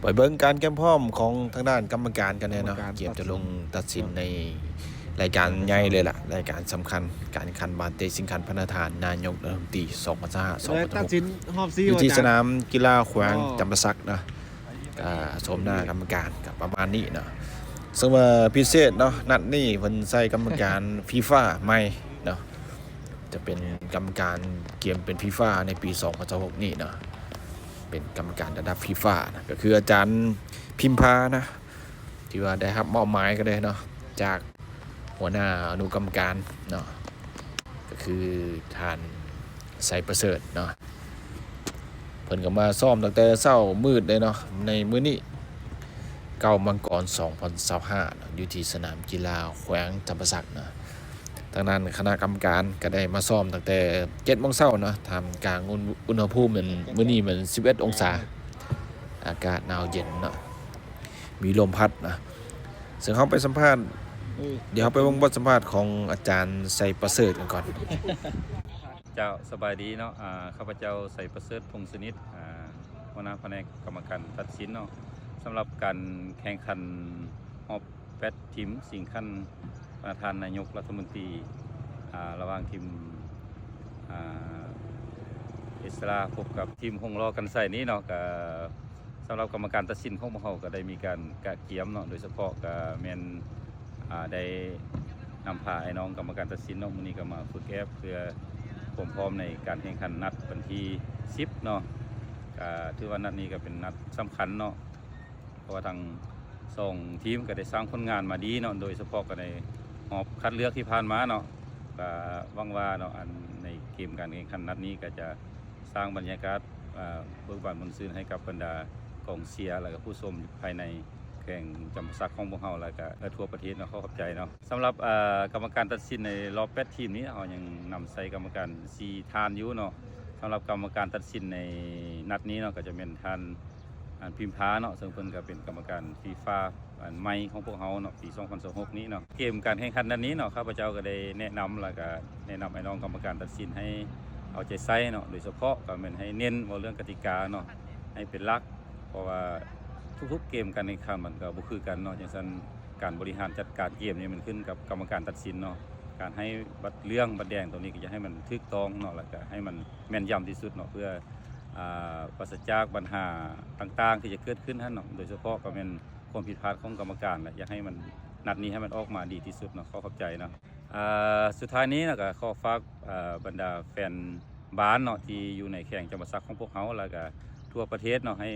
ไปเบิ่งการเกมพร้อมของทางด้านกรรมการกันเนี่ยเนาะกรรมการ เกมจะลงตัดสินในรายการใหญ่เลยล่ะรายการสำคัญการแข่งขันบาสเตะชิงขันพระราชทานนายกรัฐมนตรีเลยตัดสิน 2025-2026 ฮอบซี อยู่ที่ ว่ สนามกีฬาแขวง อ๋อ จำปาสักเนาะชมหน้ากรรมการกับประมาณนี้เนาะซึ่งว่าพิเศษเนาะนัดนี้เพิ่นใส่กรรมการฟีฟ่าใหม่เนาะจะเป็นกรรมการเกมเป็นฟีฟ่าในปี2026นี่เนาะเป็นกรรมการระดับฟีฟ่านะก็คืออาจารย์พิมพานะที่ว่าได้รับมอบหมายก็ได้เนาะจากหัวหน้าอนุกรรมการเนาะก็คือท่านไซประเสริฐเนาะเพิ่นก็มาซ้อมตั้งแต่เช้ามืดเลยเนาะในมื้อนี้เก้ามังกร2025เนาะอยู่ที่สนามกีฬาแขวงจำปาสักเนาะทางนั้นคณะกรรมการก็ได้มาซ้อมตั้งแต่7:00 นเนาะทำกลางอุณหภูมิมันมื้อนี้มัน11 องศาอากาศหนาวเย็นเนาะมีลมพัดนะซึ่งเขาไปสัมภาษณ์เดี๋ยวเขาไปวงบทสัมภาษณ์ของอาจารย์ไซประเสริฐกันก่อน เจ้าสบายดีเนาะข้าพเจ้าใส่ประเสริฐพงษ์สนิทหัวหน้าแผนกกรรมการตัดสินเนาะสำหรับการแข่งขันฮอบ8 ทีมชิงขันประธานนายกรัฐมนตรีระหว่างทีมอิสราพบกับทีมหงรอกันใส่นี้เนาะก็สำหรับกรรมการตัดสินของพวกเราก็ได้มีการกะเกียมเนาะโดยเฉพาะก็แมนได้นำพาไอ้น้องกรรมการตัดสินเนาะมื้อนี้ก็มาฝึกแอปเพื่อความพร้อมในการแข่งขันนัดวันที่10เนาะถือว่านัดนี้ก็เป็นนัดสำคัญเนาะเพราะว่าทาง2 ทีมก็ได้สร้างผลงานมาดีเนาะโดยเฉพาะก็ในหอบคัดเลือกที่ผ่านมาเนาะก็หวังว่าเนาะในเกมการแข่งขันนัดนี้ก็จะสร้างบรรยากาศเบิกบานมนต์ซื่นให้กับบรรดากองเชียร์และก็ผู้ชมภายในแข่งจำปาสักของพวกเราแล้วก็ทั่วประเทศเนาะขอบใจเนาะสำหรับกรรมการตัดสินในรอบ8 ทีมนี้เรายังนำใส่กรรมการ4 ท่านอยู่เนาะสำหรับกรรมการตัดสินในนัดนี้เนาะก็จะเป็นท่านพิมพาเนาะซึ่งเพิ่นก็เป็นกรรมการฟีฟ่าใหม่ของพวกเราเนาะปี2026นี้เนาะเกมการแข่งขันนัดนี้เนาะข้าพเจ้าก็ได้แนะนำแล้วก็แนะนำให้น้องกรรมการตัดสินให้เอาใจใส่เนาะโดยเฉพาะก็เป็นให้เน้นว่าเรื่องกติกาเนาะให้เป็นหลักเพราะว่าทุกๆเกมการแข่งขันมันก็บ่คือกันเนาะจังซั่นการบริหารจัดการเกมนี่มันขึ้นกับกรรมการตัดสินเนาะการให้บัตรเหลืองบัตรแดงตัวนี้ก็จะให้มันถูกต้องเนาะแล้วก็ให้มันแม่นยำที่สุดเนาะเพื่อปราศจากปัญหาต่างๆที่จะเกิดขึ้นเนาะโดยเฉพาะก็เป็นความผิดพลาดของกรรมการแหละอยากให้มันนัดนี้ให้มันออกมาดีที่สุดเนาะขอบใจเนาะสุดท้ายนี้นะก็ขอฝากบรรดาแฟนบาสเนาะที่อยู่ในแข่งจำปาสักของพวกเขาแล้วก็ทั่วประเทศเนาะให้